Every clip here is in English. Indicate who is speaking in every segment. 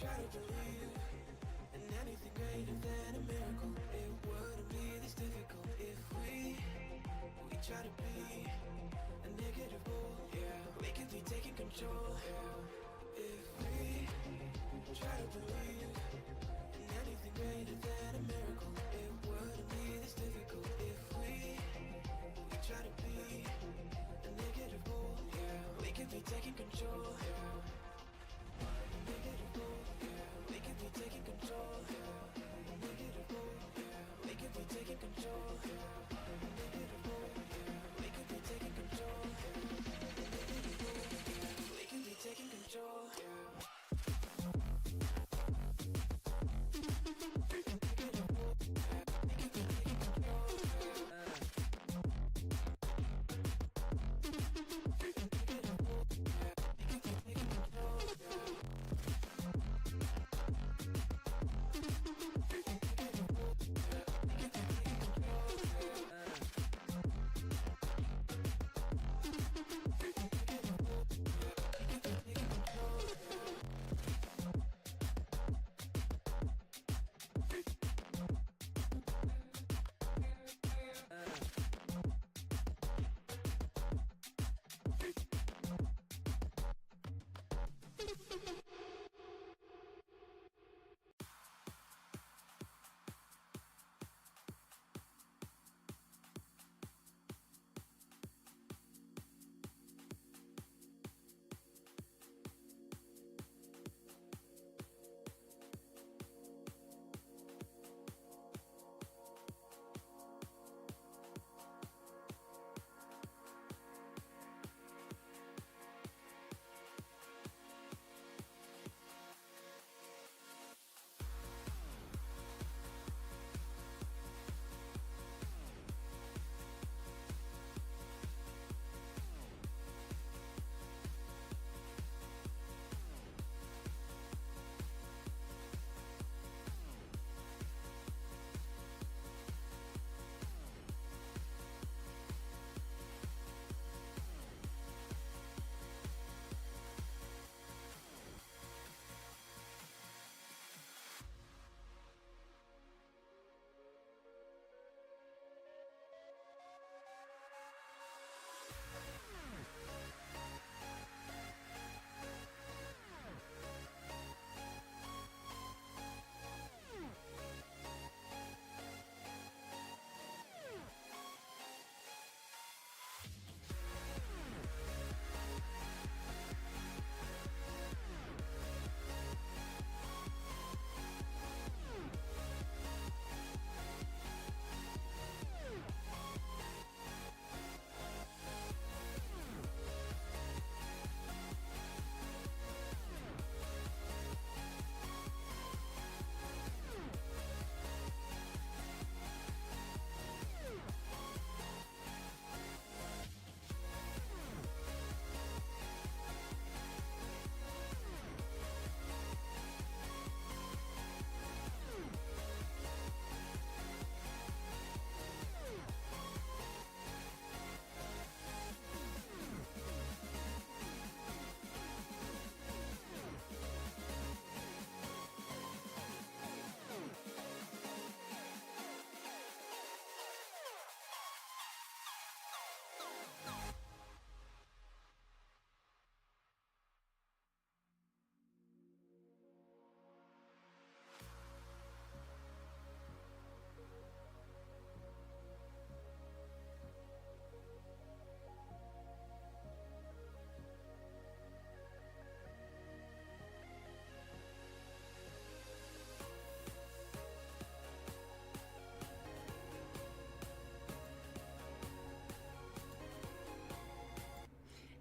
Speaker 1: Try to believe in anything greater than a miracle. It wouldn't be this difficult if we try to be a negative bull. Yeah, we could be taking control. Yeah, if we try to believe in anything greater than a miracle. It wouldn't be this difficult if we try to be a negative bull. Yeah, we could be taking control. Yeah. We could be taking control. Negative move. We could be taking control. Negative move. We could be taking control. Negative move. We could be taking control.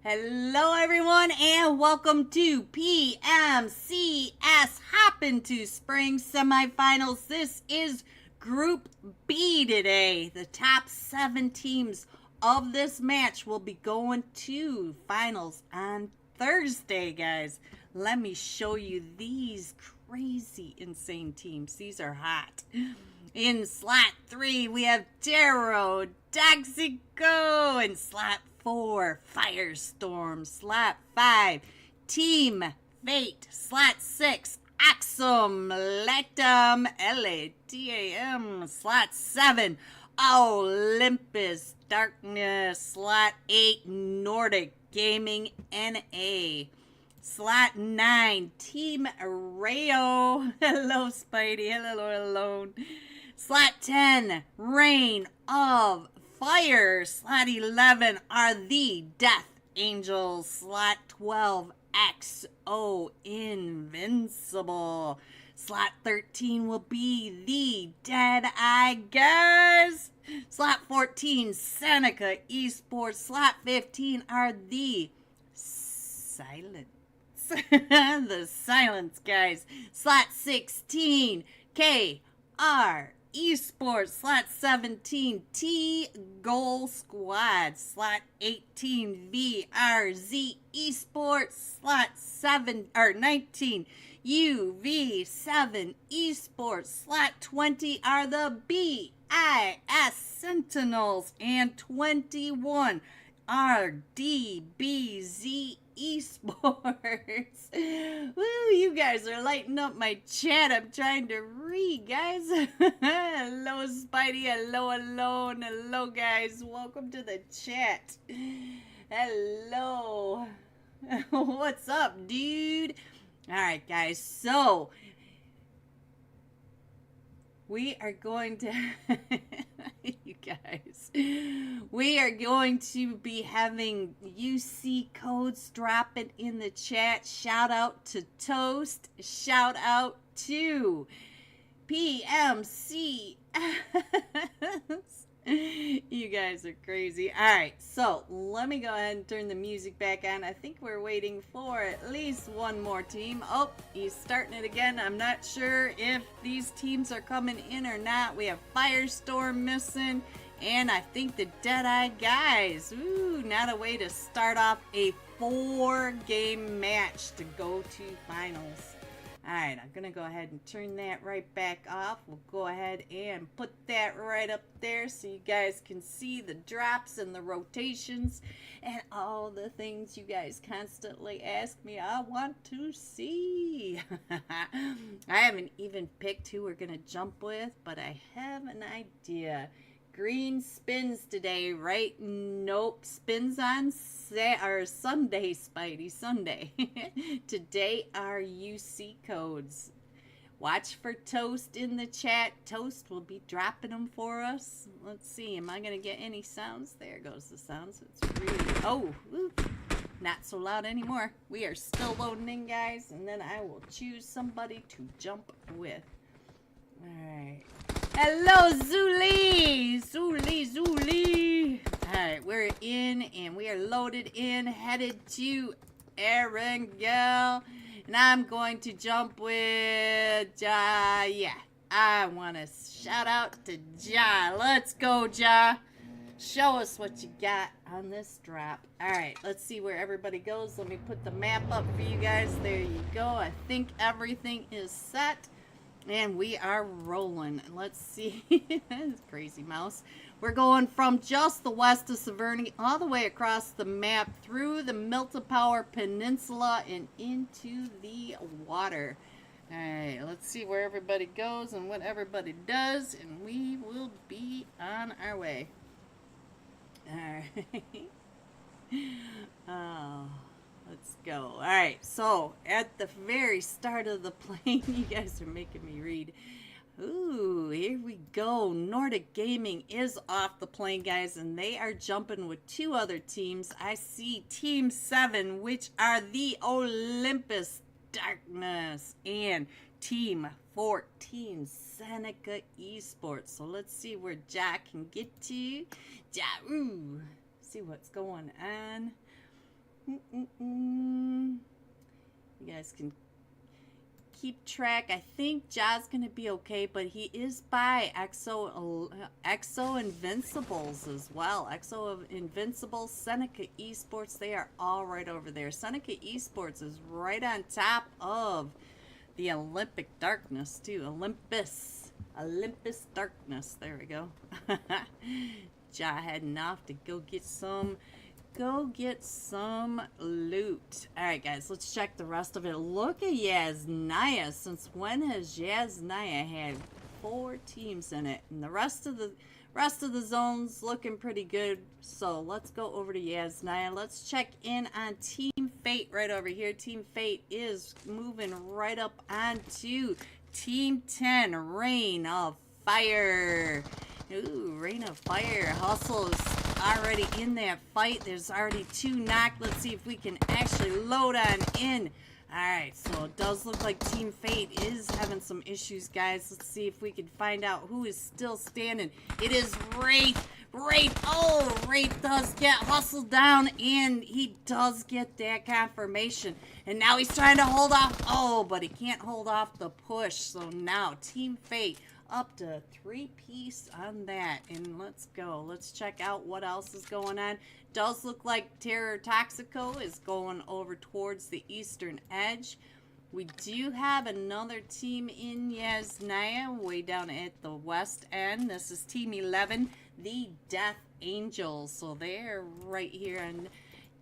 Speaker 2: Hello, everyone, and welcome to PMCS Hop into Spring Semifinals. This is Group B today. The top 7 teams of this match will be going to finals on Thursday, guys. Let me show you these crazy, insane teams. These are hot. In slot 3, we have Darrow, Daxico. In slot 4, Firestorm. Slot 5, Team Fate. Slot 6, Axum Latam LATAM. Slot 7, Olympus Darkness. Slot 8, Nordic Gaming NA. Slot 9, Team Rayo. Hello, Spidey. Hello. Slot 10, Reign of Fire. Slot 11 are the Death Angels. Slot 12, XO Invincible. Slot 13 will be the Dead Eye Guys. Slot 14, Seneca Esports. Slot 15 are the Silence. The Silence Guys. Slot 16, KR Esports. Slot 17, T Goal Squad. Slot 18, VRZ Esports. Slot 19, UV7 Esports. Slot 20 are the BIS Sentinels, and 21 are DBZ Esports. Woo, you guys are lighting up my chat. I'm trying to read, guys. Hello, Spidey. Hello, guys. Welcome to the chat. Hello. What's up, dude? All right, guys. So, we are going to... you guys. We are going to be having UC codes dropping in the chat. Shout out to Toast. Shout out to PMCS. You guys are crazy. All right, so let me go ahead and turn the music back on. I think we're waiting for at least one more team. Oh, he's starting it again. I'm not sure if these teams are coming in or not. We have Firestorm missing, and I think the Deadeye Guys. Ooh, not a way to start off a 4-game match to go to finals. Alright, I'm going to go ahead and turn that right back off. We'll go ahead and put that right up there so you guys can see the drops and the rotations and all the things you guys constantly ask me I want to see. I haven't even picked who we're going to jump with, but I have an idea. Green spins today, right? Nope, spins on Sunday, Spidey, Sunday. Today are UC codes. Watch for Toast in the chat. Toast will be dropping them for us. Let's see, am I going to get any sounds? There goes the sounds. It's really, oh, whoop, not so loud anymore. We are still loading in, guys, and then I will choose somebody to jump with. Alright. Hello, Zuli! Zuli! Alright, we're in and we are loaded in, headed to Erangel. And I'm going to jump with Ja. Yeah, I want to shout out to Ja. Let's go, Ja. Show us what you got on this drop. Alright, let's see where everybody goes. Let me put the map up for you guys. There you go. I think everything is set. And we are rolling. Let's see. That's crazy mouse. We're going from just the west of Severny all the way across the map through the Miltapower Peninsula and into the water. Alright, let's see where everybody goes and what everybody does, and we will be on our way. Alright. Oh. Let's go. Alright, so at the very start of the plane, you guys are making me read. Ooh, here we go. Nordic Gaming is off the plane, guys, and they are jumping with 2 other teams. I see Team 7, which are the Olympus Darkness, and Team 14, Seneca Esports. So let's see where Jack can get to. Ja, ooh, see what's going on. You guys can keep track. I think Ja's gonna be okay, but he is by Exo Invincibles as well. Exo Invincibles, Seneca Esports, they are all right over there. Seneca Esports is right on top of the Olympic Darkness too. Olympus Darkness. There we go. Ja heading off to go get some go get some loot. Alright guys, let's check the rest of it. Look at Yasnaya. Since when has Yasnaya had 4 teams in it? And the rest of the zones looking pretty good. So let's go over to Yasnaya. Let's check in on Team Fate right over here. Team Fate is moving right up onto Team 10, Rain of Fire. Ooh, Rain of Fire. Hustle is already in that fight. There's already 2 knocked. Let's see if we can actually load on in. Alright, so it does look like Team Fate is having some issues, guys. Let's see if we can find out who is still standing. It is Wraith. Wraith. Oh, Wraith does get hustled down, and he does get that confirmation. And now he's trying to hold off. Oh, but he can't hold off the push. So now Team Fate up to 3-piece on that. And let's go. Let's check out what else is going on. Does look like Terror Toxico is going over towards the eastern edge. We do have another team in Yasnaya way down at the west end. This is Team 11, the Death Angels. So they're right here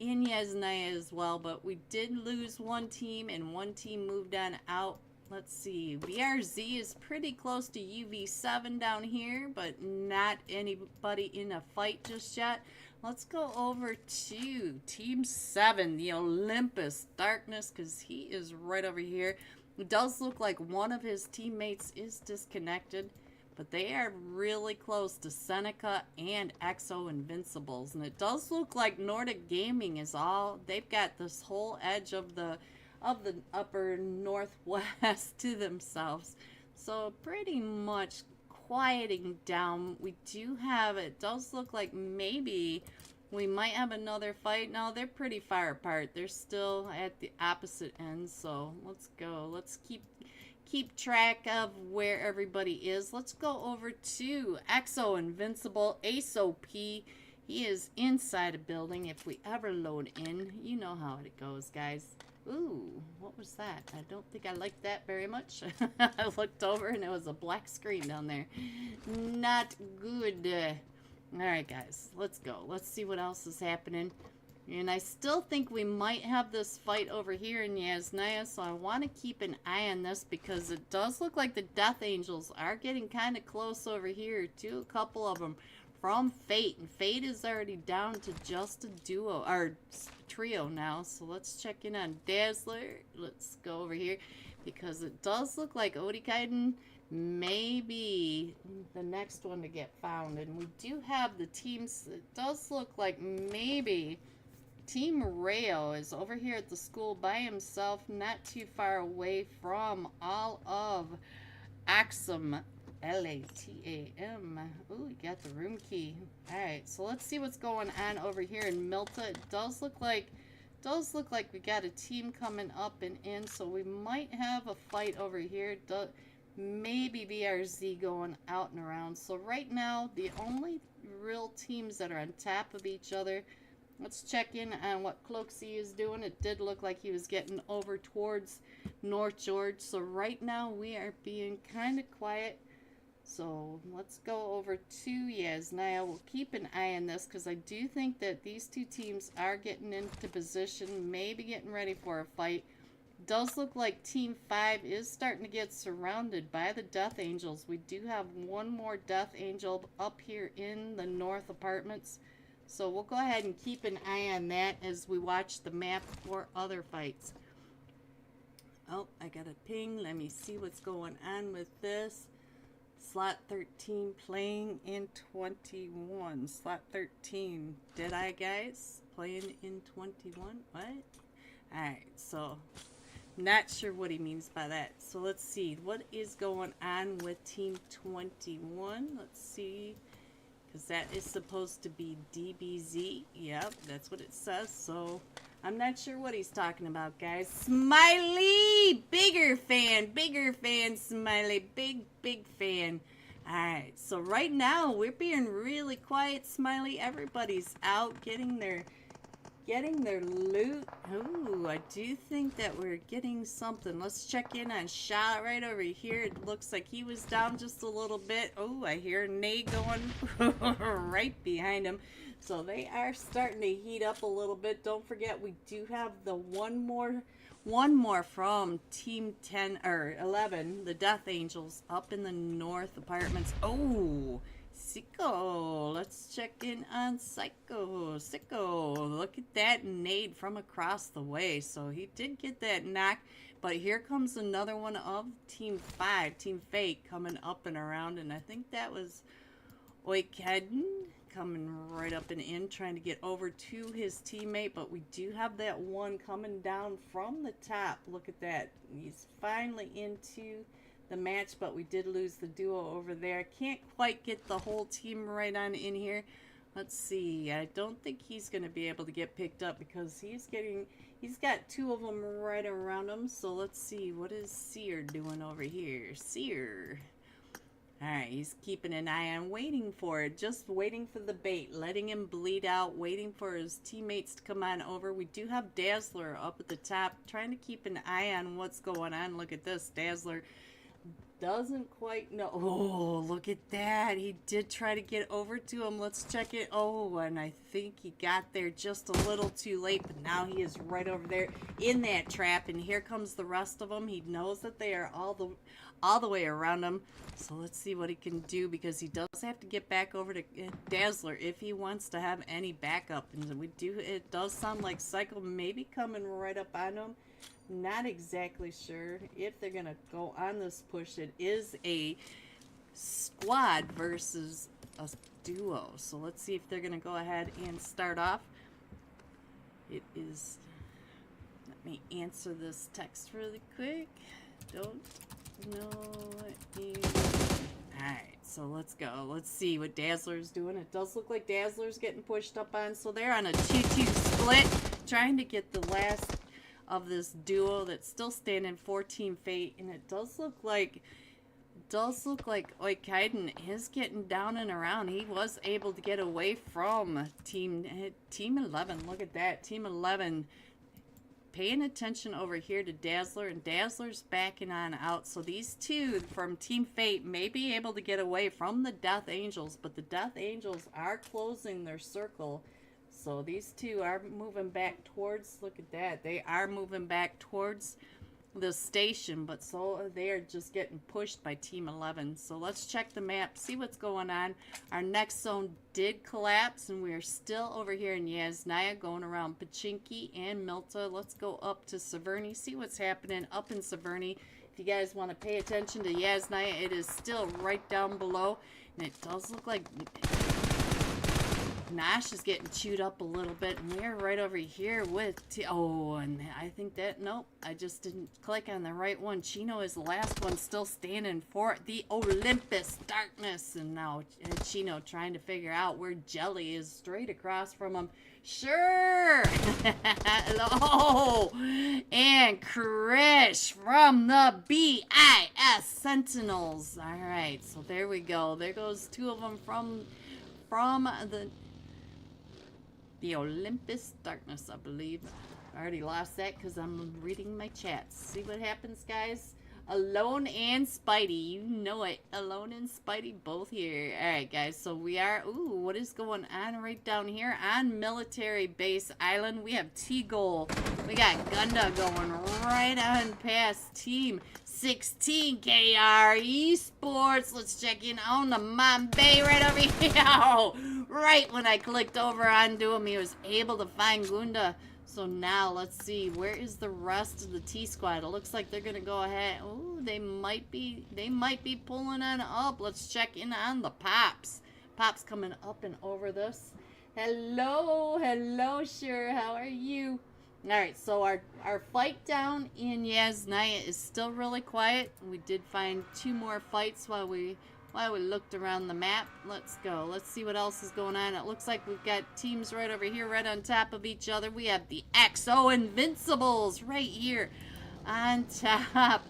Speaker 2: in Yasnaya as well. But we did lose 1 team, and 1 team moved on out. Let's see. VRZ is pretty close to UV7 down here, but not anybody in a fight just yet. Let's go over to Team 7, the Olympus Darkness, because he is right over here. It does look like one of his teammates is disconnected, but they are really close to Seneca and Exo Invincibles. And it does look like Nordic Gaming is all, they've got this whole edge of the upper northwest to themselves. So pretty much quieting down. We do have, it does look like maybe we might have another fight. No, they're pretty far apart. They're still at the opposite end. So let's go. Let's keep track of where everybody is. Let's go over to Exo Invincible, ASOP. He is inside a building. If we ever load in, you know how it goes, guys. Ooh, what was that? I don't think I liked that very much. I looked over and it was a black screen down there. Not good. Alright, guys. Let's go. Let's see what else is happening. And I still think we might have this fight over here in Yasnaya, so I want to keep an eye on this because it does look like the Death Angels are getting kind of close over here to a couple of them from Fate. And Fate is already down to just a duo, or trio now. So let's check in on Dazzler. Let's go over here because it does look like Odikaiden may be the next one to get found. And we do have the teams. It does look like maybe Team Rayo is over here at the school by himself, not too far away from all of Axum. L-A-T-A-M. Ooh, you got the room key. Alright, so let's see what's going on over here in Milta. It does look like we got a team coming up and in, so we might have a fight over here. Maybe BRZ going out and around. So right now, the only real teams that are on top of each other. Let's check in on what Cloaksy is doing. It did look like he was getting over towards North George. So right now, we are being kind of quiet. So let's go over to Yasnaya. We'll keep an eye on this because I do think that these 2 teams are getting into position, maybe getting ready for a fight. Does look like Team 5 is starting to get surrounded by the Death Angels. We do have one more Death Angel up here in the North Apartments. So we'll go ahead and keep an eye on that as we watch the map for other fights. Oh, I got a ping. Let me see what's going on with this. Slot 13 playing in 21. Slot 13. Did I, guys? Playing in 21? What? Alright, so not sure what he means by that. So let's see. What is going on with Team 21? Let's see. Because that is supposed to be DBZ. Yep, that's what it says. So I'm not sure what he's talking about, guys. Smiley! Bigger fan, Smiley. Big fan. Alright, so right now, we're being really quiet, Smiley. Everybody's out getting their loot. Ooh, I do think that we're getting something. Let's check in on Shot right over here. It looks like he was down just a little bit. Oh, I hear Nay going right behind him. So they are starting to heat up a little bit. Don't forget, we do have the one more from Team 10 or 11, the Death Angels, up in the North Apartments. Oh, Sicko. Let's check in on Sicko. Look at that nade from across the way. So he did get that knock. But here comes another one of Team 5, Team Fate, coming up and around. And I think that was Oikeden coming right up and in, trying to get over to his teammate. But we do have that one coming down from the top. Look at that. He's finally into the match, but we did lose the duo over there. Can't quite get the whole team right on in here. Let's see. I don't think he's going to be able to get picked up because he's got two of them right around him. So let's see. What is Seer doing over here? Seer. Alright, he's keeping an eye on, waiting for it, just waiting for the bait, letting him bleed out, waiting for his teammates to come on over. We do have Dazzler up at the top, trying to keep an eye on what's going on. Look at this, Dazzler doesn't quite know. Oh, look at that. He did try to get over to him. Let's check it. Oh, and I think he got there just a little too late, but now he is right over there in that trap, and here comes the rest of them. He knows that they are all the way around him. So let's see what he can do, because he does have to get back over to Dazzler if he wants to have any backup. And it does sound like Cycle maybe coming right up on him. Not exactly sure if they're gonna go on this push. It is a squad versus a duo, so let's see if they're gonna go ahead and start off. It is, let me answer this text really quick. Don't know what. Alright, so let's go. Let's see what Dazzler's doing. It does look like Dazzler's getting pushed up on, so they're on a 2-2 split, trying to get the last of this duo that's still standing for Team Fate. And it does look like Oikaiden is getting down and around. He was able to get away from Team 11. Look at that, Team 11 paying attention over here to Dazzler, and Dazzler's backing on out. So these two from Team Fate may be able to get away from the Death Angels, but the Death Angels are closing their circle. So these two are moving back towards, look at that, they are moving back towards the station, but so they are just getting pushed by Team 11. So let's check the map, see what's going on. Our next zone did collapse, and we are still over here in Yasnaya, going around Pachinki and Milta. Let's go up to Severny, see what's happening up in Severny. If you guys want to pay attention to Yasnaya, it is still right down below, and it does look like Nash is getting chewed up a little bit, and we're right over here with oh, and I think that, nope, I just didn't click on the right one. Chino is the last one still standing for the Olympus Darkness, and now Chino trying to figure out where Jelly is, straight across from him. Sure. Hello, and Krish from the BIS Sentinels. All right, so there we go. There goes two of them from the Olympus Darkness, I believe. I already lost that because I'm reading my chats. See what happens, guys? Alone and Spidey, you know it. Alone and Spidey both here. Alright, guys, so we are, ooh, what is going on right down here on Military Base Island? We have T-Goal. We got Gunda going right on past Team 16 KR Esports. Let's check in on the Mambay right over here. Right when I clicked over onto him, he was able to find Gunda. So now let's see, where is the rest of the T squad? It looks like they're gonna go ahead. Oh, they might be pulling on up. Let's check in on the Pops. Pops coming up and over this. Hello, sure. How are you? Alright, so our fight down in Yasnaya is still really quiet. We did find two more fights while we looked around the map. Let's go. Let's see what else is going on. It looks like we've got teams right over here, right on top of each other. We have the XO Invincibles right here on top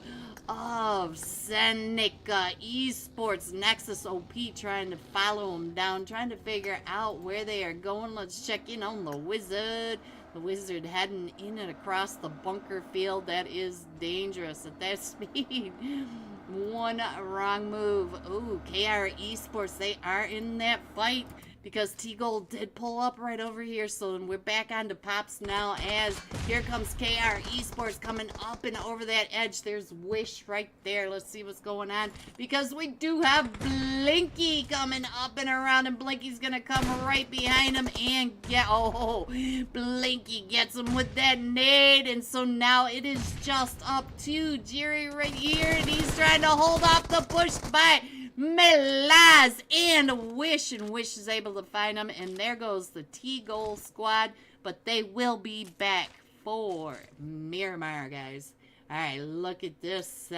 Speaker 2: of Seneca Esports. Nexus OP trying to follow them down, trying to figure out where they are going. Let's check in on the Wizard. The Wizard heading in and across the bunker field. That is dangerous at that speed. One wrong move. Ooh, KR Esports, they are in that fight because T-Gold did pull up right over here. So we're back onto Pops now as here comes KR Esports coming up and over that edge. There's Wish right there. Let's see what's going on because we do have Blinky coming up and around, and Blinky's going to come right behind him and Blinky gets him with that nade. And so now it is just up to Jerry right here, and he's trying to hold off the push by Melaz and Wish is able to find him, and there goes the T-Goal squad, but they will be back for Miramar, guys. All right, look at this.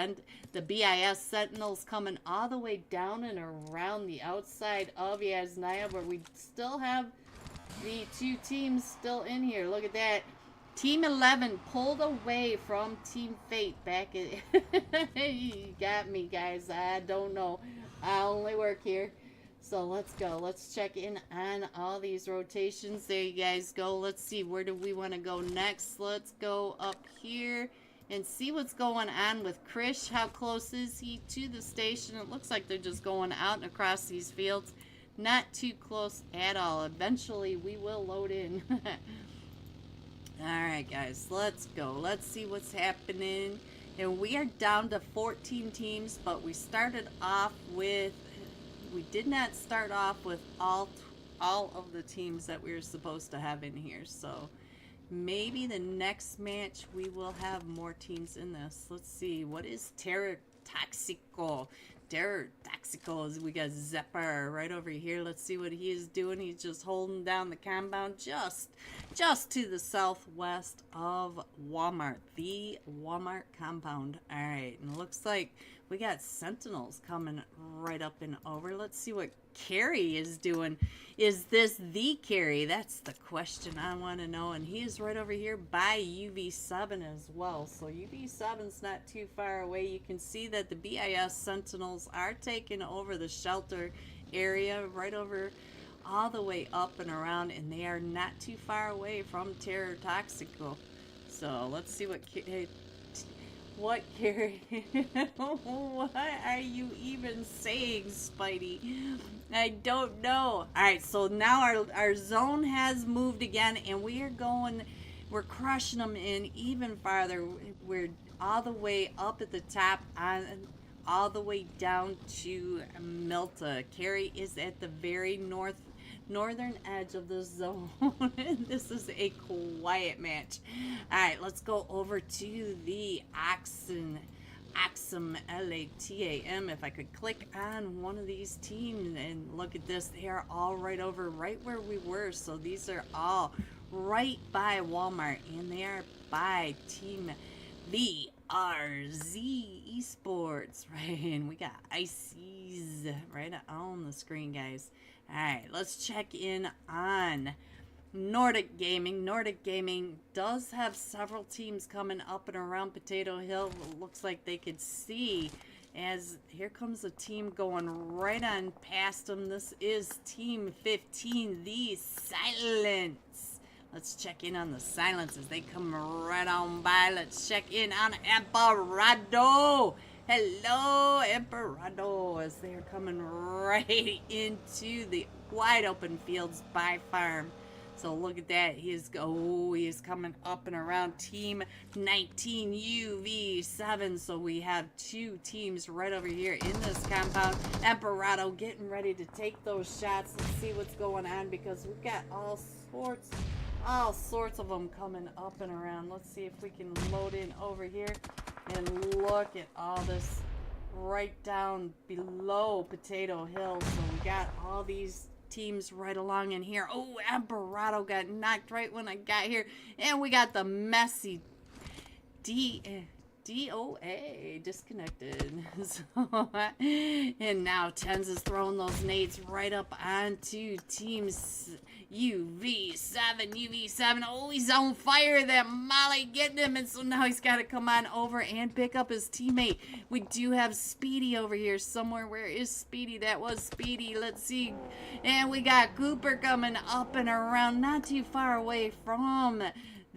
Speaker 2: The BIS Sentinels coming all the way down and around the outside of Yasnaya, but we still have the two teams still in here. Look at that. Team 11 pulled away from Team Fate back at... You got me, guys. I don't know. I only work here. So let's go. Let's check in on all these rotations. There you guys go. Let's see. Where do we want to go next? Let's go up here and see what's going on with Krish. How close is he to the station? It looks like they're just going out and across these fields. Not too close at all. Eventually, we will load in. Alright, guys. Let's go. Let's see what's happening. And we are down to 14 teams, but we started off with... We did not start off with all of the teams that we were supposed to have in here. So maybe the next match we will have more teams in this. Let's see. What is Terror Toxico? Terror Toxico. We got Zephyr right over here. Let's see what he is doing. He's just holding down the compound just to the southwest of Walmart. The Walmart compound. All right. And it looks like we got Sentinels coming right up and over. Let's see what Carrie is doing. Is this the Carrie? That's the question I want to know. And he is right over here by UV7 as well. So UV7's not too far away. You can see that the BIS Sentinels are taking over the shelter area right over all the way up and around. And they are not too far away from Terror Toxico. So let's see what Carrie? What are you even saying, Spidey? I don't know. Alright, so now our zone has moved again, and we're crushing them in even farther. We're all the way up at the top, all the way down to Milta. Carrie is at the very northern edge of the zone. This is a quiet match. Alright, let's go over to the Axum LATAM. If I could click on one of these teams and look at this, they are all right where we were. So these are all right by Walmart, and they are by Team VRZ Esports, right? And we got ICs right on the screen, guys. Alright, let's check in on Nordic Gaming. Nordic Gaming does have several teams coming up and around Potato Hill. It looks like they could see as here comes a team going right on past them. This is Team 15, the Silence. Let's check in on the Silence as they come right on by. Let's check in on Emperado. Hello, Emperado, as they're coming right into the wide open fields by Farm. So look at that. He is coming up and around Team 19 UV7. So we have two teams right over here in this compound. Emperado getting ready to take those shots. Let's see what's going on because we've got all sorts of them coming up and around. Let's see if we can load in over here. And look at all this right down below Potato Hill. So we got all these teams right along in here. Oh, Emperado got knocked right when I got here. And we got the messy DOA disconnected. And now Tens is throwing those nades right up onto teams UV7. Oh, he's on fire. That Molly getting him. And so now he's got to come on over and pick up his teammate. We do have Speedy over here somewhere. Where is Speedy? That was Speedy. Let's see. And we got Cooper coming up and around. Not too far away from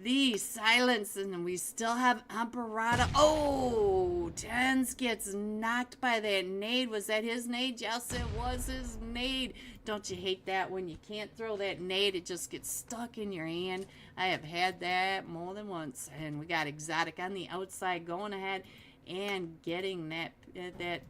Speaker 2: the silence, and we still have Emperata. Oh, Tens gets knocked by that nade. Was that his nade? Yes, it was his nade. Don't you hate that when you can't throw that nade? It just gets stuck in your hand. I have had that more than once. And we got Exotic on the outside going ahead and getting that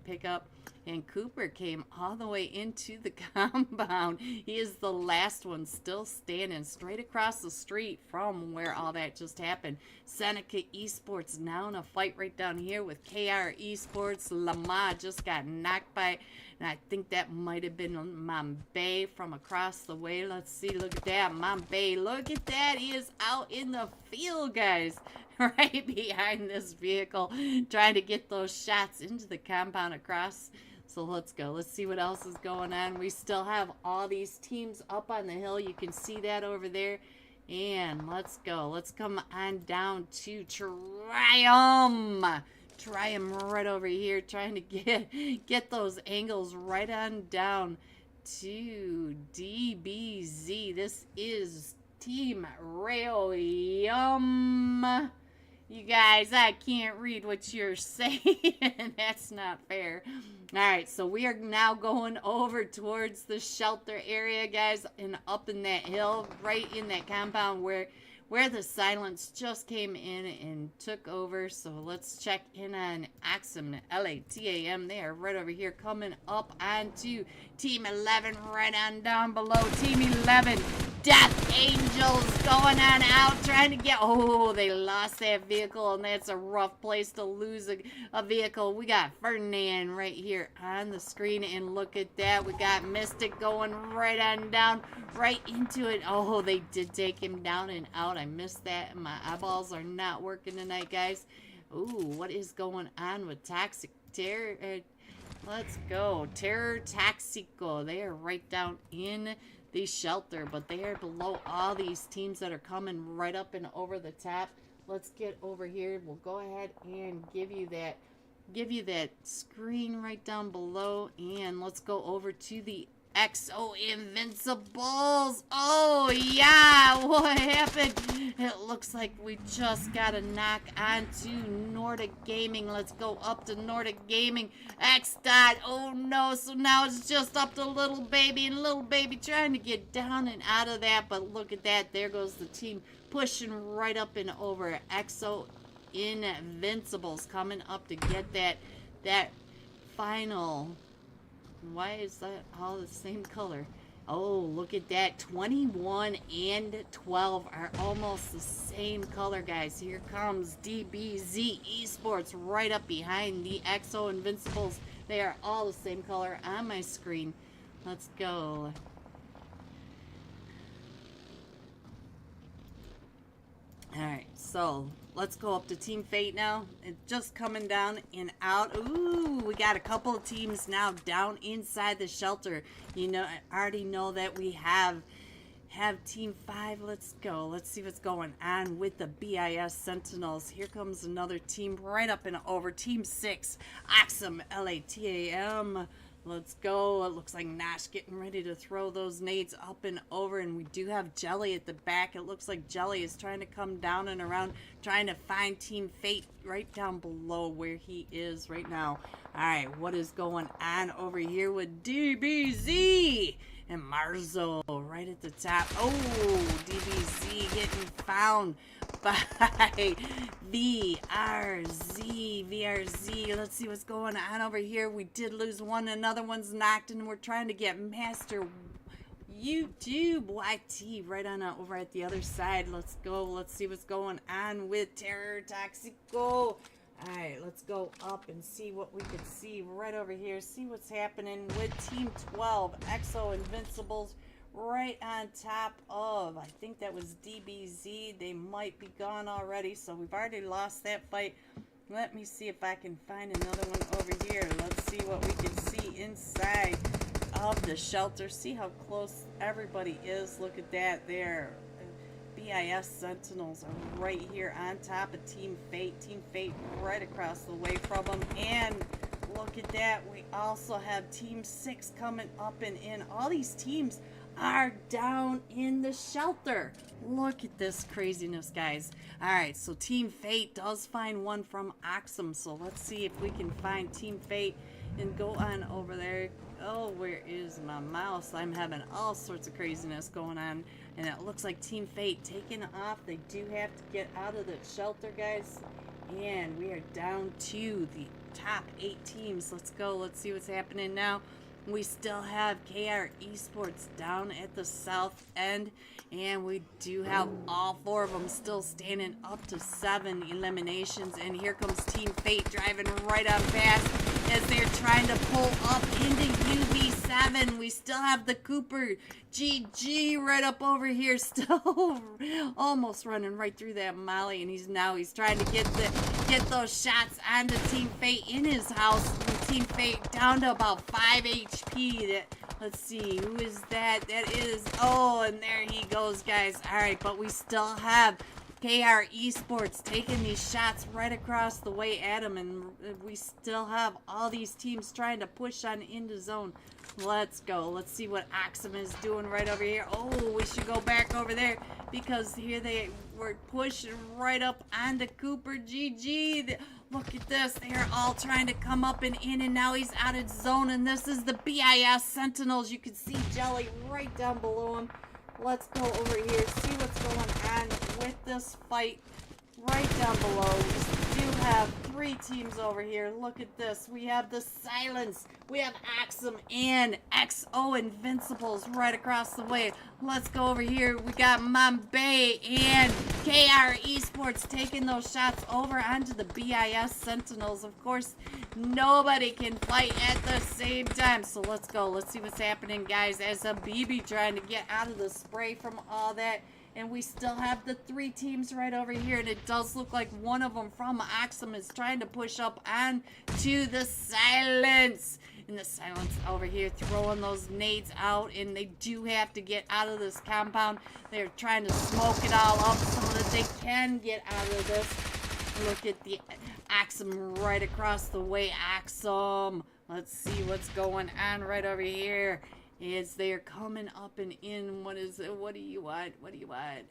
Speaker 2: pickup. And Cooper came all the way into the compound. He is the last one still standing straight across the street from where all that just happened. Seneca Esports now in a fight right down here with KR Esports. Lamar just got knocked by, and I think that might have been Mambe from across the way. Let's see. Look at that. Mambe. Look at that. He is out in the field, guys. Right behind this vehicle, trying to get those shots into the compound across. So let's go. Let's see what else is going on. We still have all these teams up on the hill. You can see that over there. And let's go. Let's come on down to Triumph. Triumph right over here, trying to get those angles right on down to DBZ. This is Team Rayum. You guys, I can't read what you're saying. That's not fair. All right, so we are now going over towards the shelter area, guys, and up in that hill, right in that compound where the silence just came in and took over. So let's check in on Axum, LATAM. They are right over here coming up onto Team 11, right on down below. Team 11. Death Angels going on out, trying to get... Oh, they lost that vehicle, and that's a rough place to lose a vehicle. We got Ferdinand right here on the screen, and look at that. We got Mystic going right on down, right into it. Oh, they did take him down and out. I missed that. My eyeballs are not working tonight, guys. Ooh, what is going on with Toxic Terror? Let's go. Terror Taxico. They are right down in the shelter, but they are below all these teams that are coming right up and over the top. Let's get over here. We'll go ahead and give you that screen right down below, and let's go over to the XO Invincibles. Oh yeah, what happened? It looks like we just got a knock onto Nordic Gaming. Let's go up to Nordic Gaming. X dot. Oh no, so now it's just up to Little Baby, and Little Baby trying to get down and out of that, but look at that. There goes the team pushing right up and over. XO Invincibles coming up to get that final. Why is that all the same color? Oh, look at that. 21 and 12 are almost the same color, guys. Here comes DBZ Esports right up behind the XO Invincibles. They are all the same color on my screen. Let's go. Alright, so let's go up to Team Fate now. It's just coming down and out. Ooh, we got a couple of teams now down inside the shelter. You know, I already know that we have Team 5. Let's go. Let's see what's going on with the BIS Sentinels. Here comes another team right up and over. Team 6, Axum, LATAM. Let's go. It looks like Nash getting ready to throw those nades up and over, and we do have Jelly at the back. It looks like Jelly is trying to come down and around, trying to find Team Fate right down below where he is right now. All right, what is going on over here with DBZ? And Marzo right at the top. Oh, DBZ getting found by VRZ. Let's see what's going on over here. We did lose one. Another one's knocked, and we're trying to get Master YouTube YT right on over at the other side. Let's go. Let's see what's going on with Terror Toxico. Alright, let's go up and see what we can see right over here. See what's happening with Team 12. XO Invincibles right on top of, I think that was DBZ. They might be gone already, so we've already lost that fight. Let me see if I can find another one over here. Let's see what we can see inside of the shelter. See how close everybody is. Look at that there. BIS Sentinels are right here on top of Team Fate. Team Fate right across the way from them. And look at that. We also have Team 6 coming up and in. All these teams are down in the shelter. Look at this craziness, guys. All right, so Team Fate does find one from Oxum. So let's see if we can find Team Fate and go on over there. Oh, where is my mouse? I'm having all sorts of craziness going on. And it looks like Team Fate taking off. They do have to get out of the shelter, guys. And we are down to the top 8 teams. Let's go. Let's see what's happening now. We still have KR Esports down at the south end, and we do have all 4 of them still standing up to 7 eliminations. And here comes Team Fate driving right on past as they're trying to pull up into UV7. We still have the Cooper GG right up over here, still almost running right through that Molly, and he's trying to get those shots onto Team Fate in his house. Team Fate down to about 5 HP. Let's see, who is that? That is, oh, and there he goes, guys. All right, but we still have KR Esports taking these shots right across the way at him, and we still have all these teams trying to push on into zone. Let's go. Let's see what Oxum is doing right over here. Oh, we should go back over there because here they were pushing right up onto Cooper GG. Look at this. They're all trying to come up and in, and now he's out of zone, and this is the BIS Sentinels. You can see Jelly right down below him. Let's go over here, see what's going on with this fight right down below. We do have 3 teams over here. Look at this. We have the Silence. We have Axum and XO Invincibles right across the way. Let's go over here. We got Mumbai and KR Esports taking those shots over onto the BIS Sentinels. Of course, nobody can fight at the same time. So let's go. Let's see what's happening, guys, as a BB trying to get out of the spray from all that. And we still have the 3 teams right over here. And it does look like one of them from Oxum is trying to push up on to the Silence. And the Silence over here throwing those nades out. And they do have to get out of this compound. They're trying to smoke it all up so that they can get out of this. Look at the Oxum right across the way. Oxum. Let's see what's going on right over here. Is they're coming up and in. What is it? What do you want? What do you want?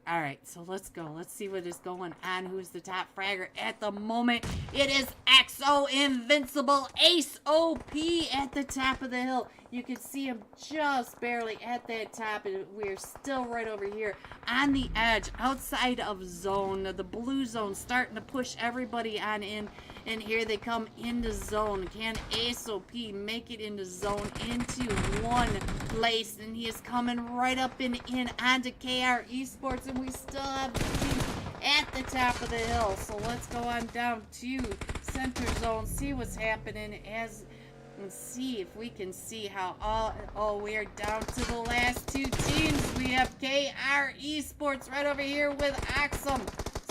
Speaker 2: All right, so let's go. Let's see what is going on. Who's the top fragger at the moment? It is XO Invincible Ace OP at the top of the hill. You can see him just barely at that top, and we're still right over here on the edge, outside of zone. The blue zone starting to push everybody on in. And here they come into zone. Can Ace OP make it into zone into one place? And he is coming right up and in onto KR Esports. And we still have the team at the top of the hill. So let's go on down to center zone. See what's happening and see if we can see how we're down to the last 2 teams. We have KR Esports right over here with Oxum.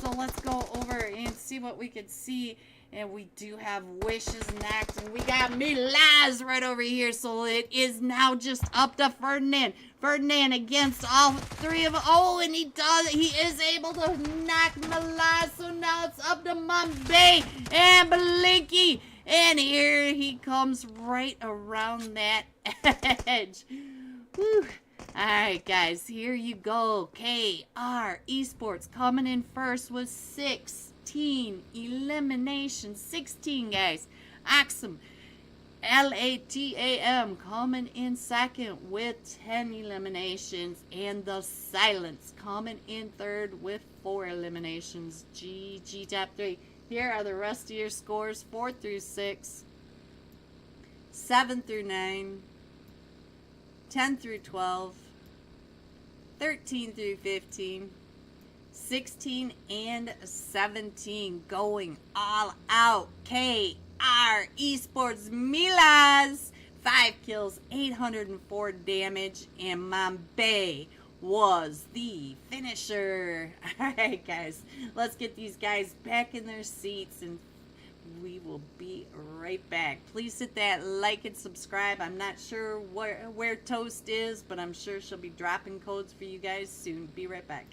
Speaker 2: So let's go over and see what we can see. And we do have Wishes next. And we got Milaz right over here. So it is now just up to Ferdinand. Ferdinand against all 3 of them. Oh, and he is able to knock Milaz. So now it's up to Mumbai and Blinky. And here he comes right around that edge. Whew. Alright, guys, here you go. KR Esports coming in first with 16 eliminations. 16, guys. Oxum LATAM coming in second with 10 eliminations. And the Silence coming in third with 4 eliminations. GG top 3. Here are the rest of your scores: 4 through 6, 7 through 9, 10 through 12, 13 through 15, 16 and 17. Going all out. KR Esports Milas, 5 kills, 804 damage, and Mumbai was the finisher. Alright, guys, let's get these guys back in their seats and we will be right back. Please hit that like and subscribe. I'm not sure where Toast is, but I'm sure she'll be dropping codes for you guys soon. Be right back.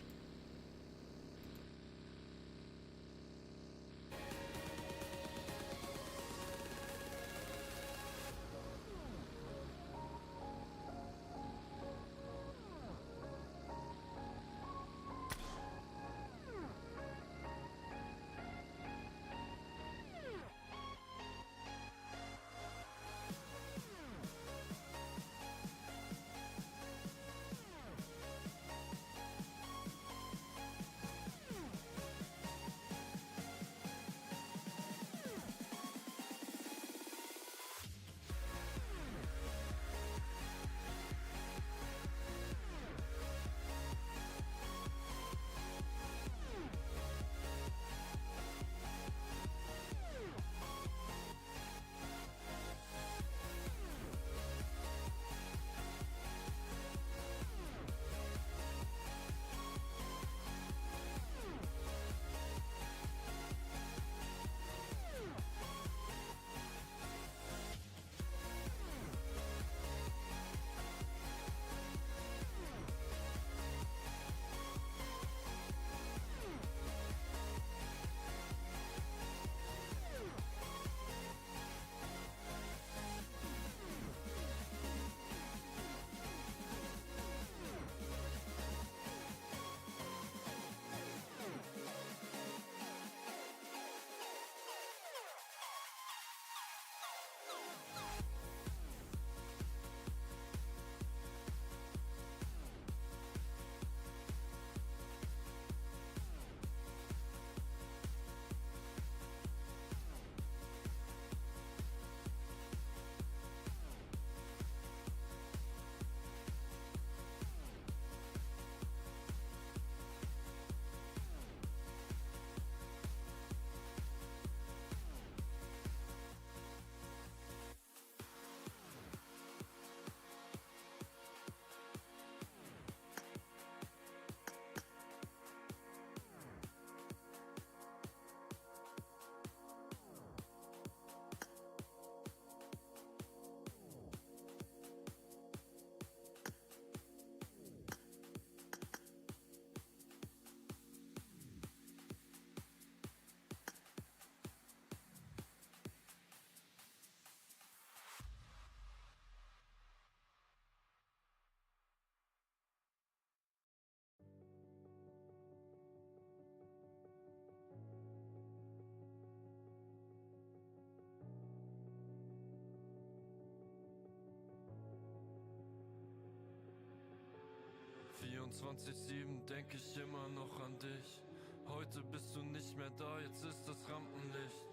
Speaker 3: 24/7 denk ich immer noch an dich. Heute bist du nicht mehr da, jetzt ist das Rampenlicht.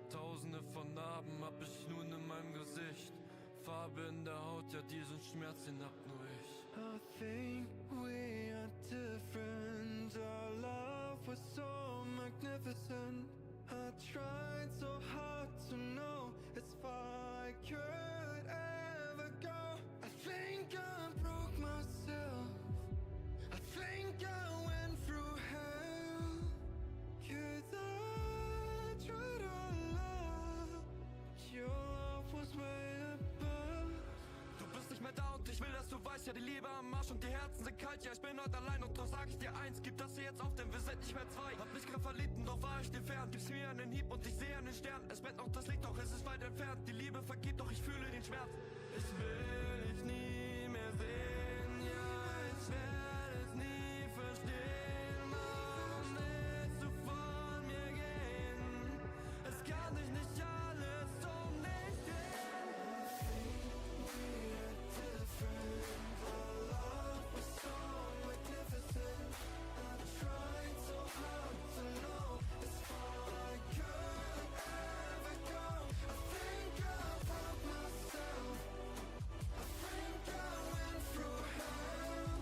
Speaker 3: Tausende von Narben hab ich nun in meinem Gesicht. Farbe in der Haut, ja diesen Schmerz, den hab nur ich.
Speaker 1: I think we are different. Our love was so magnificent. I tried so hard to know if I could ever go. I think I broke myself. I think I went through hell. 'Cause I tried our love, but your love was way above.
Speaker 3: Du bist nicht mehr da und ich will, dass du weißt, ja die Liebe am Arsch und die Herzen sind kalt. Ja, ich bin heute allein und doch sag ich dir eins, gib das hier jetzt auf, denn wir sind nicht mehr zwei. Hab mich grad verliebt und doch war ich dir fern. Gib's mir einen Hieb und ich sehe einen Stern. Es brennt noch das Licht, doch es ist weit entfernt. Die Liebe vergeht, doch ich fühle den Schmerz. Ich will dich nie mehr sehen, ja, ich werde es nie verstehen. Warum willst du von mir gehen? Es kann dich nicht alles um dich drehen.
Speaker 1: We are different. Our love was so magnificent. I tried so hard to know as far I could ever go. I think I broke myself. I think I went through hell.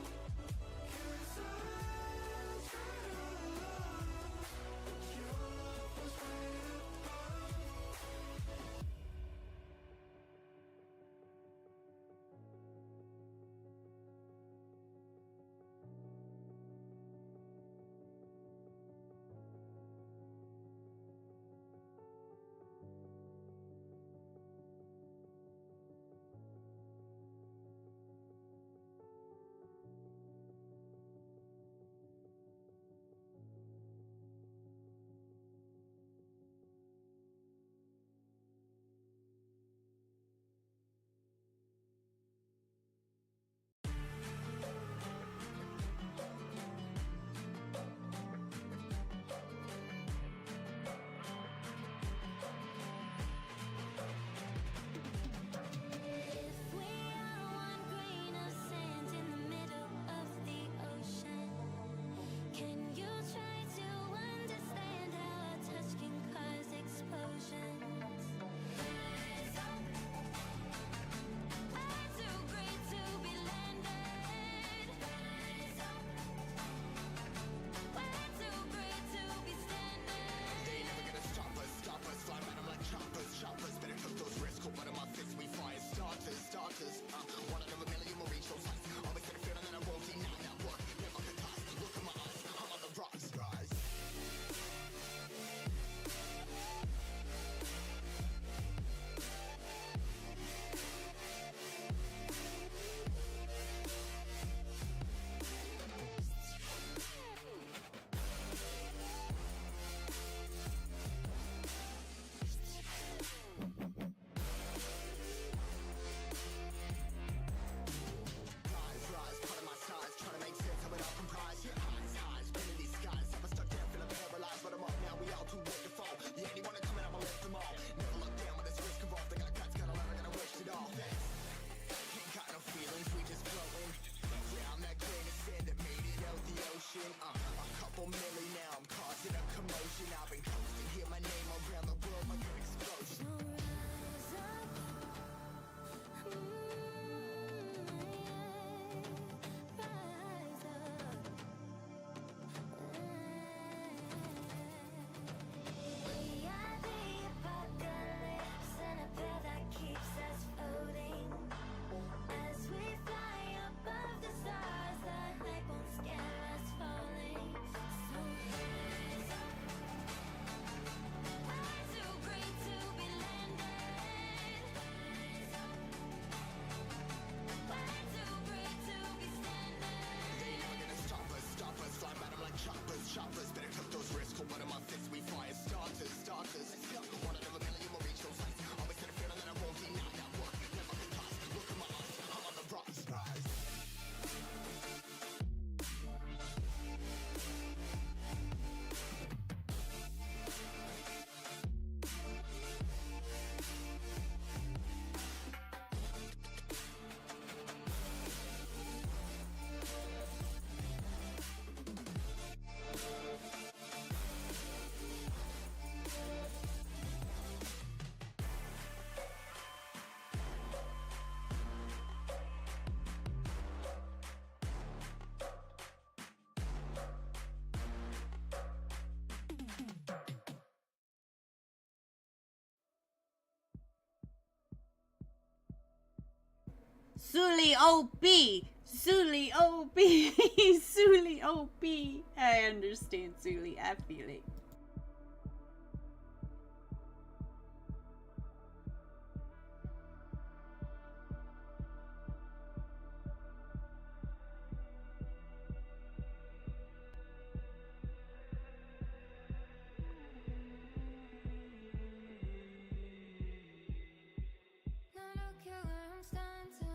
Speaker 2: Suli OP. Suli OP. Suli OP. I understand, Suli. I feel it.
Speaker 4: Not okay where I'm standing.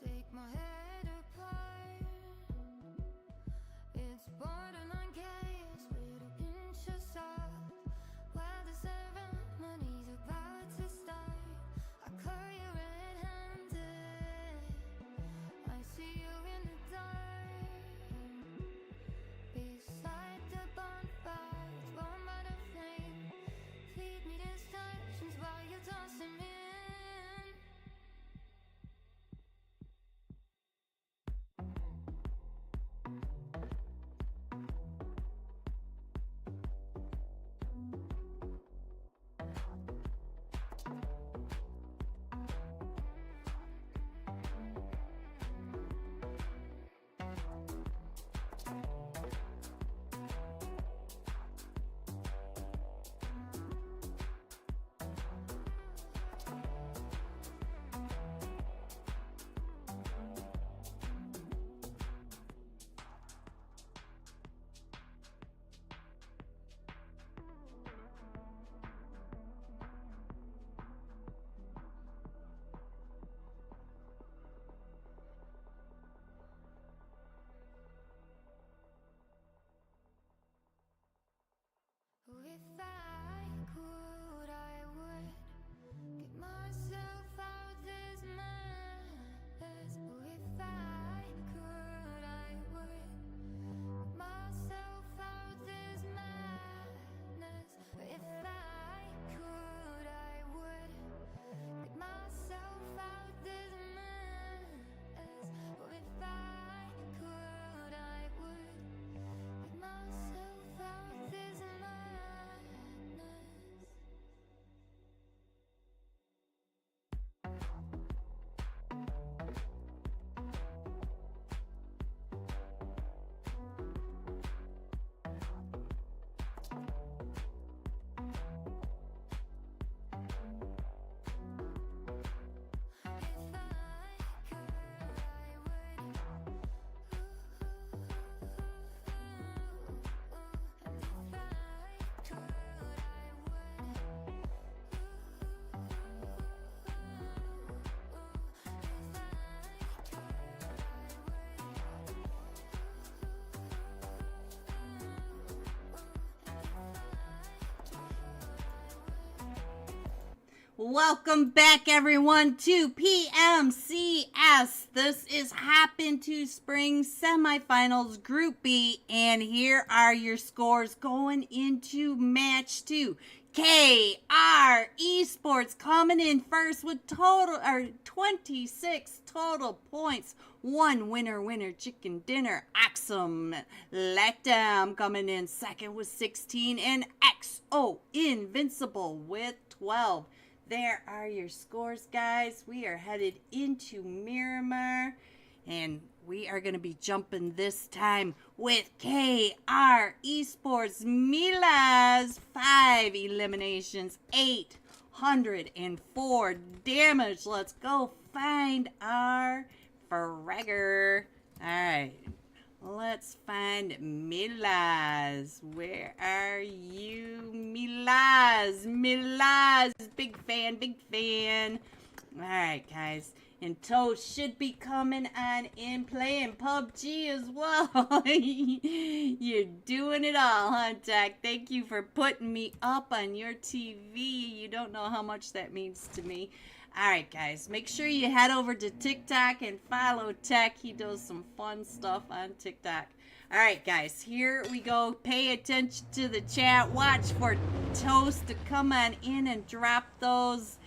Speaker 4: Take my head apart. It's borderline chaos with a pinch of salt. While the ceremony's about to start, I caught you red-handed. I see you in the dark. Beside the bonfire, it's warmed by the flame. Feed me distractions while you're tossing me in. If I could, I would get myself out this mess. If I could, I would get myself out this madness. If I could, I would get myself out this mess. If I could, I would get myself out this madness.
Speaker 2: Welcome back, everyone, to PMCS. This is Happen to Spring Semifinals Group B, and here are your scores going into match 2. KR Esports coming in first with 26 total points. One winner chicken dinner. Axum Lectam coming in second with 16, and XO Invincible with 12. There are your scores, guys. We are headed into Miramar, and we are going to be jumping this time with KR Esports Milas. 5 eliminations, 804 damage. Let's go find our Fragger. All right. Let's find Milas. Where are you, Milas? Milas, big fan. All right, guys. And Toast should be coming on in playing PUBG as well. You're doing it all, huh, Tech? Thank you for putting me up on your TV. You don't know how much that means to me. All right, guys, make sure you head over to TikTok and follow Tech. He does some fun stuff on TikTok. All right, guys, here we go. Pay attention to the chat. Watch for Toast to come on in and drop those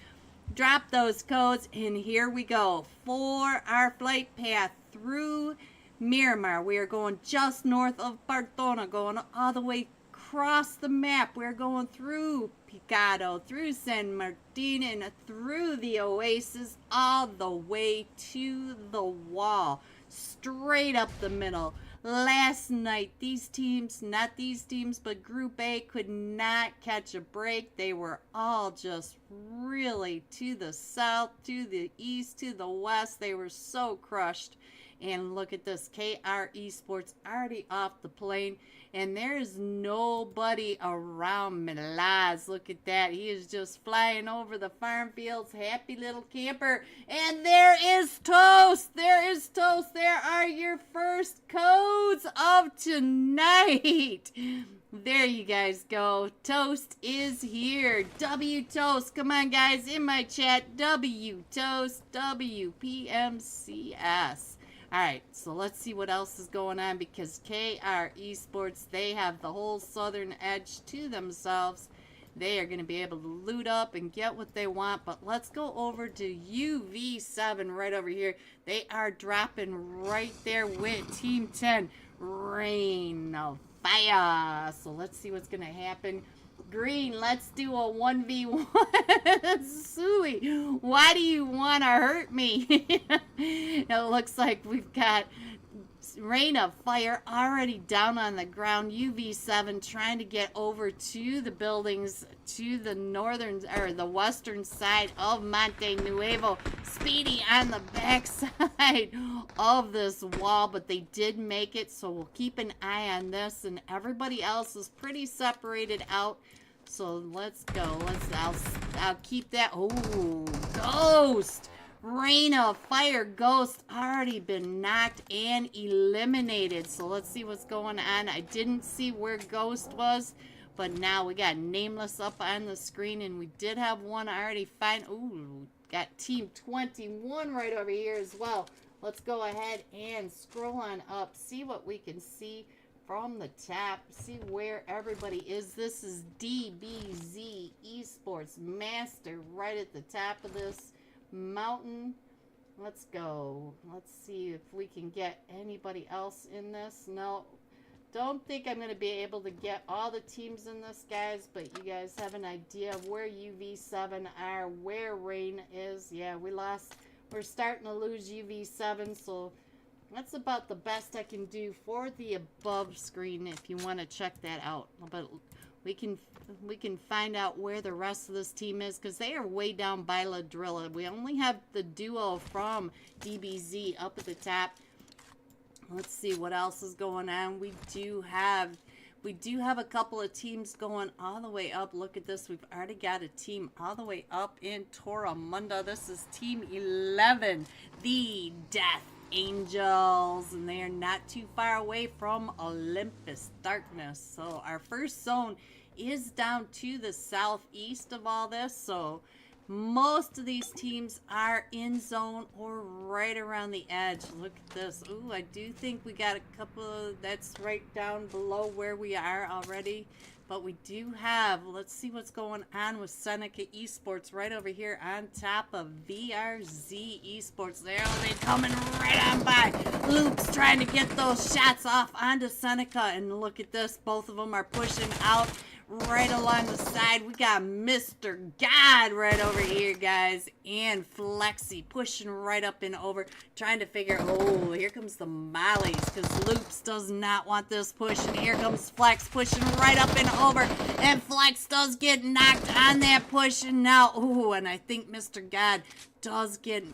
Speaker 2: codes. And here we go. For our flight path through Miramar, we are going just north of Bartona, going all the way across the map. We're going through Picado, through San Martin, and through the Oasis, all the way to the wall, straight up the middle. Last night, these teams, not these teams, but Group A could not catch a break. They were all just really to the south, to the east, to the west. They were so crushed. And look at this, KR Esports already off the plane. And there's nobody around Milaz. Look at that. He is just flying over the farm fields. Happy little camper. And there is Toast. There is Toast. There are your first codes of tonight. There you guys go. Toast is here. W Toast. Come on, guys, in my chat. W Toast. WPMCS. All right, so let's see what else is going on, because KR Esports, they have the whole southern edge to themselves. They are going to be able to loot up and get what they want, but let's go over to UV7 right over here. They are dropping right there with Team 10, Rain of Fire. So let's see what's going to happen. Green, let's do a 1v1. Suey, why do you want to hurt me? It looks like we've got Rain of Fire already down on the ground. UV7 trying to get over to the buildings to the northern or the western side of Monte Nuevo. Speedy on the backside of this wall, but they did make it, so we'll keep an eye on this. And everybody else is pretty separated out. So let's go. I'll keep that. Oh, Ghost! Rain of Fire Ghost already been knocked and eliminated. So let's see what's going on. I didn't see where Ghost was, but now we got Nameless up on the screen, and we did have one already find. Ooh, got Team 21 right over here as well. Let's go ahead and scroll on up, see what we can see from the top, see where everybody is. This is DBZ Esports Master right at the top of this mountain. Let's go. Let's see if we can get anybody else in this. No, don't think I'm going to be able to get all the teams in this, guys, but you guys have an idea of where UV7 are, where Rain is. Yeah, we lost. We're starting to lose UV7, so that's about the best I can do for the above screen if you want to check that out. But we can find out where the rest of this team is, because they are way down by La Drilla. We only have the duo from DBZ up at the top. Let's see what else is going on. We do have a couple of teams going all the way up. Look at this. We've already got a team all the way up in Torremunda. This is Team 11, the Death Angels, and they are not too far away from Olympus Darkness. So our first zone is down to the southeast of all this, so most of these teams are in zone or right around the edge. Look at this. Ooh, I do think we got a couple that's right down below where we are already. But we do have, let's see what's going on with Seneca Esports right over here on top of VRZ Esports. They're coming right on by. Luke's trying to get those shots off onto Seneca. And look at this. Both of them are pushing out right along the side. We got Mr. God right over here, guys. And Flexi pushing right up and over. Trying to figure, oh, here comes the mollies. Because Loops does not want this push. And here comes Flex pushing right up and over. And Flex does get knocked on that push. And now, ooh, and I think Mr. God does get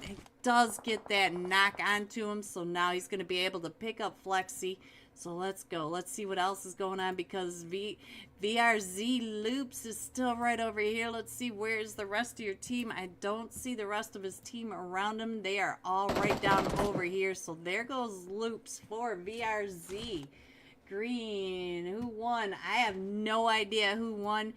Speaker 2: that knock onto him. So now he's going to be able to pick up Flexi. So let's go. Let's see what else is going on, because VRZ Loops is still right over here. Let's see, where's the rest of your team? I don't see the rest of his team around him. They are all right down over here. So there goes Loops for VRZ. Green, who won? I have no idea who won.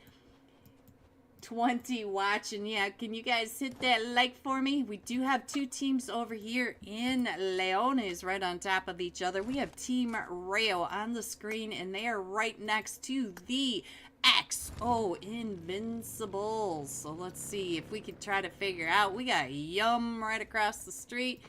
Speaker 2: 20 watching. Yeah, can you guys hit that like for me? We do have two teams over here in Leones right on top of each other. We have Team Rayo on the screen, and they are right next to the XO Invincibles. So let's see if we can try to figure out. We got Yum right across the street,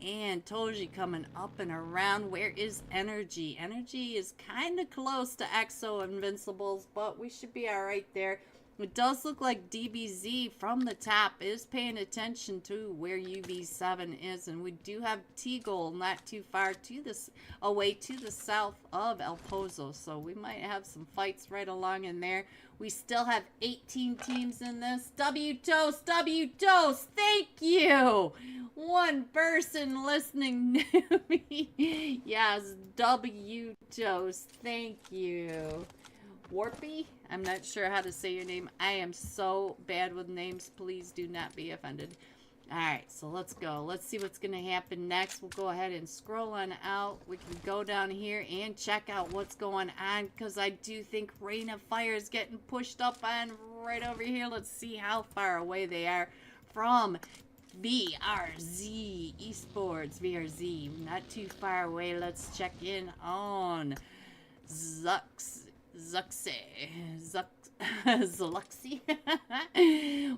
Speaker 2: And Toji coming up and around. Where is Energy? Energy is kind of close to Exo Invincibles, but we should be all right there. It does look like DBZ from the top is paying attention to where UV7 is, and we do have T-Goal not too far to this away to the south of El Pozo, so we might have some fights right along in there. We still have 18 teams in this. W-Toast, W-Toast, thank you! One person listening to me. Yes, W-Toast, thank you. Warpy? I'm not sure how to say your name. I am so bad with names. Please do not be offended. Alright, so let's go. Let's see what's going to happen next. We'll go ahead and scroll on out. We can go down here and check out what's going on, because I do think Rain of Fire is getting pushed up on right over here. Let's see how far away they are from VRZ Esports. VRZ, not too far away. Let's check in on Zuxie.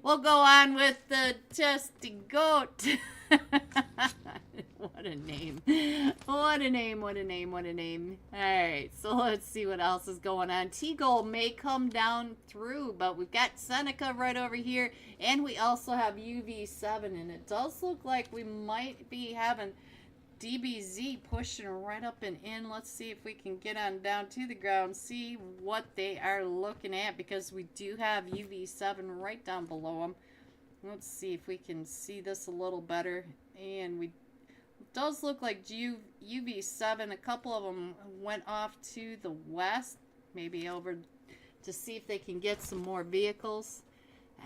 Speaker 2: We'll go on with the Testy Goat. What a name. What a name, what a name, what a name. Alright, so let's see what else is going on. T-Goal may come down through, but we've got Seneca right over here, and we also have UV7, and it does look like we might be having DBZ pushing right up and in. Let's see if we can get on down to the ground, see what they are looking at, because we do have UV7 right down below them. Let's see if we can see this a little better. And it does look like UV7, a couple of them went off to the west, maybe over to see if they can get some more vehicles.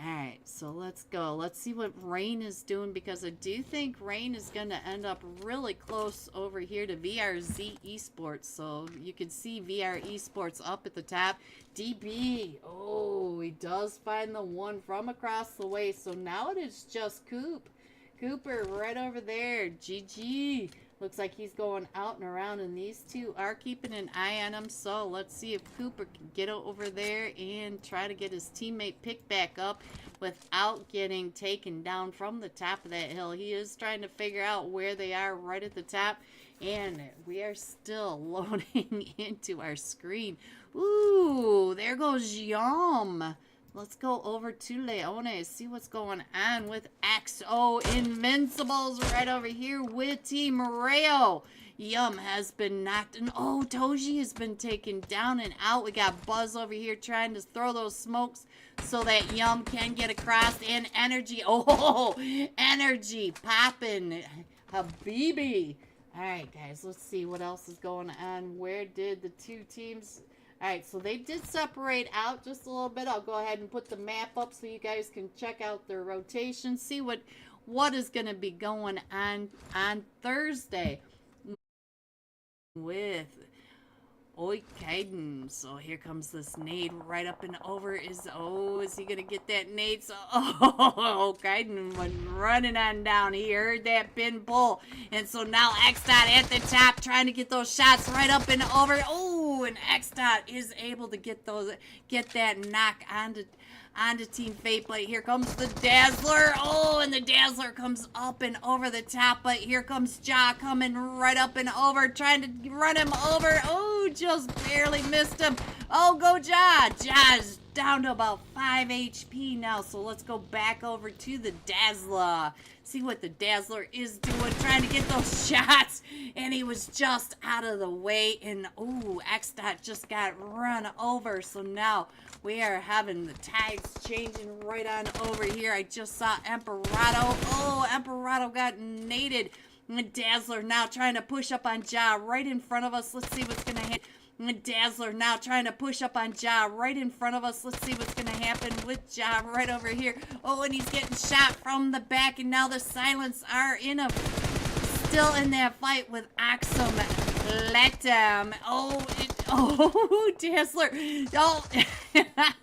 Speaker 2: Alright, so let's go. Let's see what Rain is doing, because I do think Rain is going to end up really close over here to VRZ Esports. So you can see VR Esports up at the top. DB, oh, he does find the one from across the way. So now it is just Cooper right over there. GG. Looks like he's going out and around, and these two are keeping an eye on him. So let's see if Cooper can get over there and try to get his teammate picked back up without getting taken down from the top of that hill. He is trying to figure out where they are right at the top, and we are still loading into our screen. Ooh, there goes Yum. Let's go over to Leone, see what's going on with XO Invincibles right over here with Team Rayo. Yum has been knocked, and oh, Toji has been taken down and out. We got Buzz over here trying to throw those smokes so that Yum can get across, and Energy, oh, Energy popping, Habibi. All right, guys, let's see what else is going on. Where did the two teams... Alright, so they did separate out just a little bit. I'll go ahead and put the map up so you guys can check out their rotation. See what is going to be going on Thursday with Kaiden. So here comes this nade right up and over. Is he going to get that nade? So, Kaiden went running on down. He heard that pin pull. And so now X-Dot at the top trying to get those shots right up and over. Oh, and X-Dot is able to get that knock onto Team Fate. But here comes the Dazzler. Oh, and the Dazzler comes up and over the top. But here comes Ja coming right up and over, trying to run him over. Oh, just barely missed him. Oh, go Ja. Ja's down to about 5 HP now. So let's go back over to the Dazzler. See what the Dazzler is doing, trying to get those shots. And he was just out of the way. And, ooh, X-Dot just got run over. So now we are having the tides changing right on over here. I just saw Emperado. Oh, Emperado got naded. And Dazzler now trying to push up on Ja right in front of us. Let's see what's going to hit. And Dazzler now trying to push up on Ja right in front of us. Let's see what's going to happen with Ja right over here. Oh, and he's getting shot from the back. And now the Silence are still in that fight with Axum. Let them. Oh, Dazzler. Oh.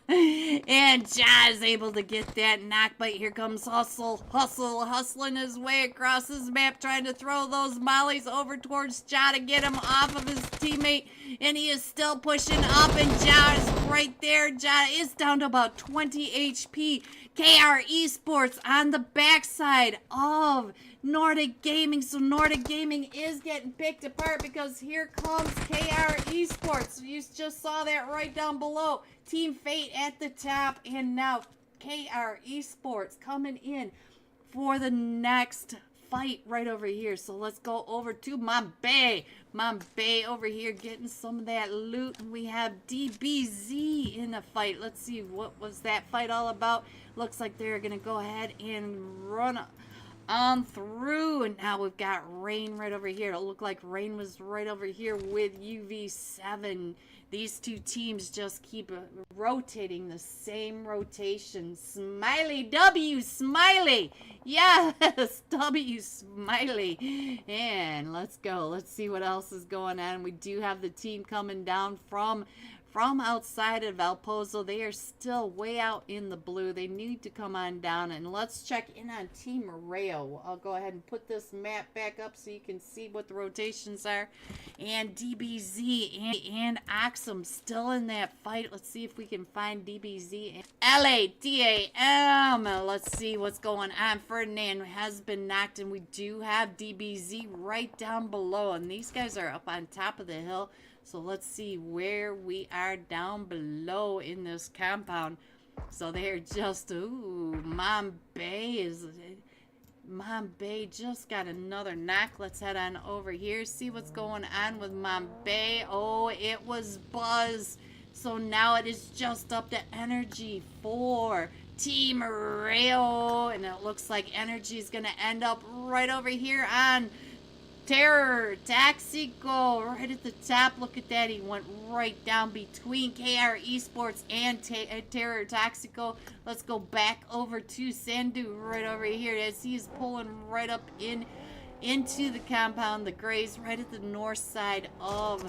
Speaker 2: And And Ja is able to get that knockbite. Here comes Hustle, hustling his way across his map, trying to throw those mollies over towards Ja to get him off of his teammate. And he is still pushing up, and Ja is right there. Ja is down to about 20 HP. KR Esports on the backside of Nordic Gaming. So Nordic Gaming is getting picked apart because here comes KR Esports. You just saw that right down below. Team Fate at the top, and now KR Esports coming in for the next fight right over here. So let's go over to Mambe over here getting some of that loot. And we have DBZ in a fight. Let's see, what was that fight all about? Looks like they're gonna go ahead and run on through, and now we've got Rain right over here. It looked like Rain was right over here with UV7. These two teams just keep rotating the same rotation. Smiley, W, Smiley. Yes, W, Smiley. And let's go. Let's see what else is going on. We do have the team coming down from outside of El Pozo. They are still way out in the blue. They need to come on down, and let's check in on Team Rayo. I'll go ahead and put this map back up so you can see what the rotations are. And DBZ and Oxum still in that fight. Let's see if we can find DBZ and LADAM. Let's see what's going on. Ferdinand has been knocked, and we do have DBZ right down below, and these guys are up on top of the hill. So let's see where we are down below in this compound. So they're just, ooh, Mambe just got another knock. Let's head on over here, see what's going on with Mambe. Oh, it was Buzz. So now it is just up to Energy for Team Rayo. And it looks like Energy is going to end up right over here on Terror Taxico right at the top. Look at that. He went right down between KR Esports and Terror Taxico. Let's go back over to Sandu right over here as he's pulling right up into the compound. The Grays right at the north side of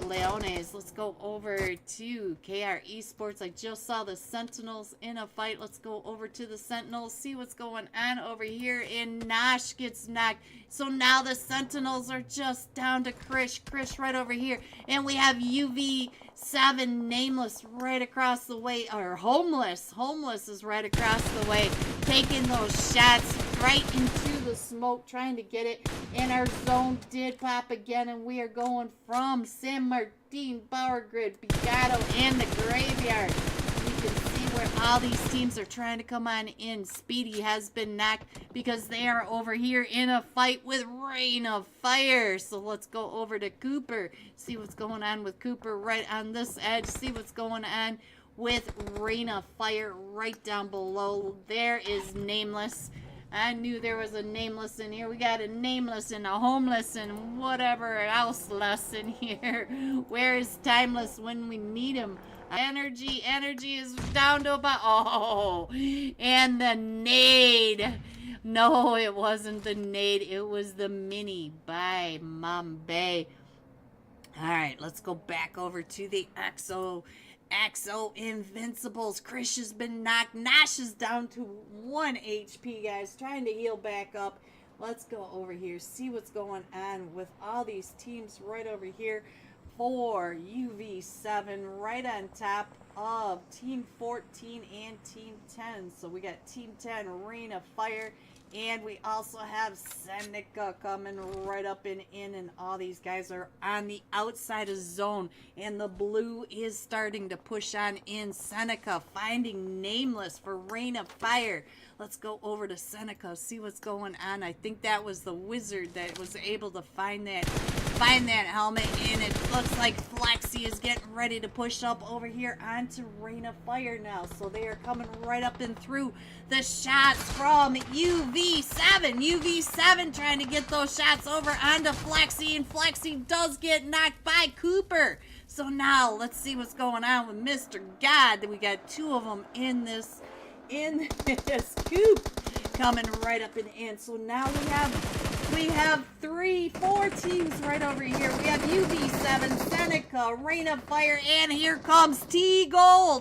Speaker 2: Leones. Let's go over to KR Esports. I just saw the Sentinels in a fight. Let's go over to the Sentinels, see what's going on over here. And Nosh gets knocked. So now the Sentinels are just down to Krish right over here. And we have UV7 Nameless right across the way, or Homeless is right across the way, taking those shots right into the smoke, trying to get it. And our zone did pop again, and we are going from San Martin, Power Grid, Bigado, and the Graveyard. You can see where all these teams are trying to come on in. Speedy has been knocked because they are over here in a fight with Rain of Fire. So let's go over to Cooper, see what's going on with Cooper right on this edge, see what's going on with Rain of Fire right down below. There is Nameless. I knew there was a Nameless in here. We got a Nameless and a Homeless and whatever else less in here. Where is Timeless when we need him? Energy is down to about, oh, and the nade. No, it wasn't the nade. It was the mini by Mambe. All right, let's go back over to the XO Invincibles. Krish has been knocked. Nash is down to 1 HP, guys. Trying to heal back up. Let's go over here, see what's going on with all these teams right over here for UV7 right on top of Team 14 and Team 10. So we got Team 10, Rain of Fire, and we also have Seneca coming right up and in, and all these guys are on the outside of zone, and the blue is starting to push on in. Seneca finding Nameless for Rain of Fire. Let's go over to Seneca, see what's going on. I think that was the wizard that was able to find that helmet, and it looks like Flexi is getting ready to push up over here onto Rain of Fire now. So they are coming right up and through the shots from UV7 trying to get those shots over onto Flexi, and Flexi does get knocked by Cooper. So now let's see what's going on with Mr. God. We got two of them in this coop coming right up and in. So now we have 4 teams right over here. We have UV7, Seneca, a rain of fire, and here comes T Goal.